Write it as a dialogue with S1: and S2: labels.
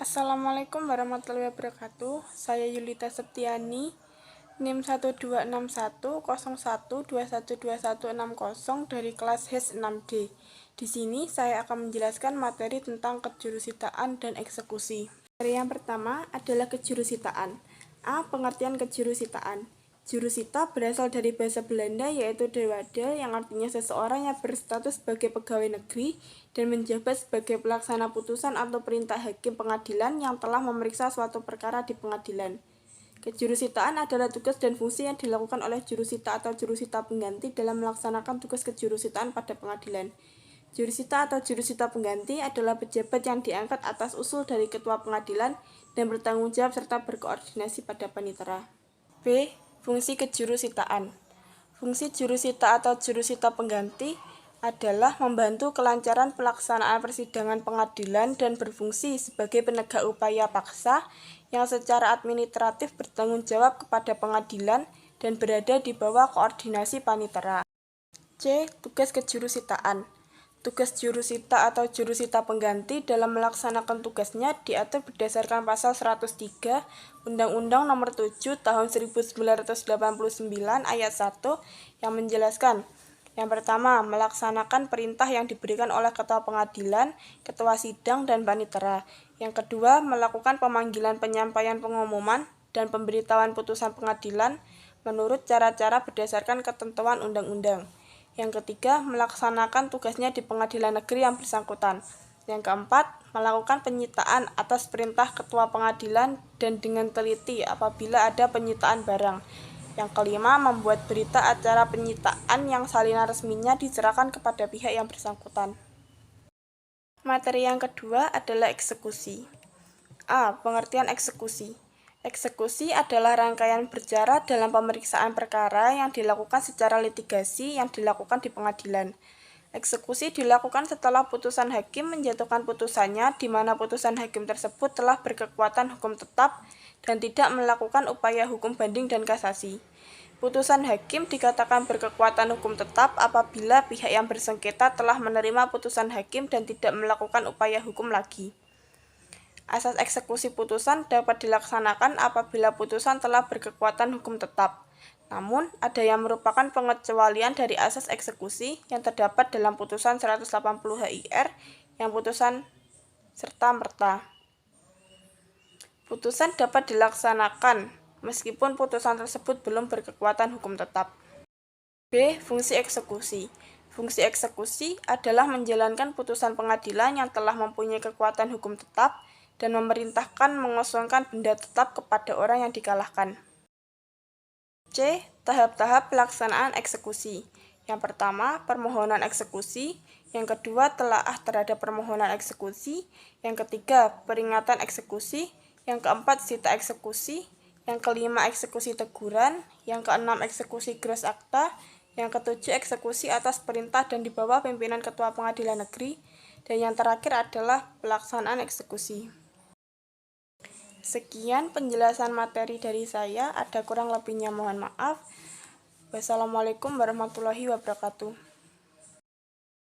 S1: Assalamualaikum warahmatullahi wabarakatuh. Saya Yulita Septiani, NIM 126101212160 dari kelas HES 6D. Di sini saya akan menjelaskan materi tentang kejurusitaan dan eksekusi. Materi yang pertama adalah kejurusitaan. A. Pengertian kejurusitaan. Jurusita berasal dari bahasa Belanda yaitu dewade yang artinya seseorang yang berstatus sebagai pegawai negeri dan menjabat sebagai pelaksana putusan atau perintah hakim pengadilan yang telah memeriksa suatu perkara di pengadilan. Kejurusitaan adalah tugas dan fungsi yang dilakukan oleh jurusita atau jurusita pengganti dalam melaksanakan tugas kejurusitaan pada pengadilan. Jurusita atau jurusita pengganti adalah pejabat yang diangkat atas usul dari ketua pengadilan dan bertanggung jawab serta berkoordinasi pada panitera. B. Fungsi kejurusitaan. Fungsi jurusita atau jurusita pengganti adalah membantu kelancaran pelaksanaan persidangan pengadilan dan berfungsi sebagai penegak upaya paksa yang secara administratif bertanggung jawab kepada pengadilan dan berada di bawah koordinasi panitera. C. Tugas kejurusitaan. Tugas jurusita atau jurusita pengganti dalam melaksanakan tugasnya diatur berdasarkan pasal 103 Undang-Undang Nomor 7 Tahun 1989 Ayat 1 yang menjelaskan: yang pertama, melaksanakan perintah yang diberikan oleh ketua pengadilan, ketua sidang, dan panitera. Yang kedua, melakukan pemanggilan penyampaian pengumuman dan pemberitahuan putusan pengadilan menurut cara-cara berdasarkan ketentuan undang-undang. Yang ketiga, melaksanakan tugasnya di pengadilan negeri yang bersangkutan. Yang keempat, melakukan penyitaan atas perintah ketua pengadilan dan dengan teliti apabila ada penyitaan barang. Yang kelima, membuat berita acara penyitaan yang salinan resminya diserahkan kepada pihak yang bersangkutan. Materi yang kedua adalah eksekusi. A. Pengertian eksekusi. Eksekusi adalah rangkaian bercara dalam pemeriksaan perkara yang dilakukan secara litigasi yang dilakukan di pengadilan. Eksekusi dilakukan setelah putusan hakim menjatuhkan putusannya di mana putusan hakim tersebut telah berkekuatan hukum tetap dan tidak melakukan upaya hukum banding dan kasasi. Putusan hakim dikatakan berkekuatan hukum tetap apabila pihak yang bersengketa telah menerima putusan hakim dan tidak melakukan upaya hukum lagi. Asas eksekusi putusan dapat dilaksanakan apabila putusan telah berkekuatan hukum tetap. Namun, ada yang merupakan pengecualian dari asas eksekusi yang terdapat dalam putusan 180 HIR yang putusan serta-merta. Putusan dapat dilaksanakan meskipun putusan tersebut belum berkekuatan hukum tetap. B. Fungsi eksekusi. Fungsi eksekusi adalah menjalankan putusan pengadilan yang telah mempunyai kekuatan hukum tetap dan memerintahkan mengosongkan benda tetap kepada orang yang dikalahkan. C. Tahap-tahap pelaksanaan eksekusi. Yang pertama, permohonan eksekusi. Yang kedua, telaah terhadap permohonan eksekusi. Yang ketiga, peringatan eksekusi. Yang keempat, sita eksekusi. Yang kelima, eksekusi teguran. Yang keenam, eksekusi gros akta. Yang ketujuh, eksekusi atas perintah dan di bawah pimpinan ketua pengadilan negeri. Dan yang terakhir adalah pelaksanaan eksekusi. Sekian penjelasan materi dari saya, ada kurang lebihnya mohon maaf. Wassalamualaikum warahmatullahi wabarakatuh.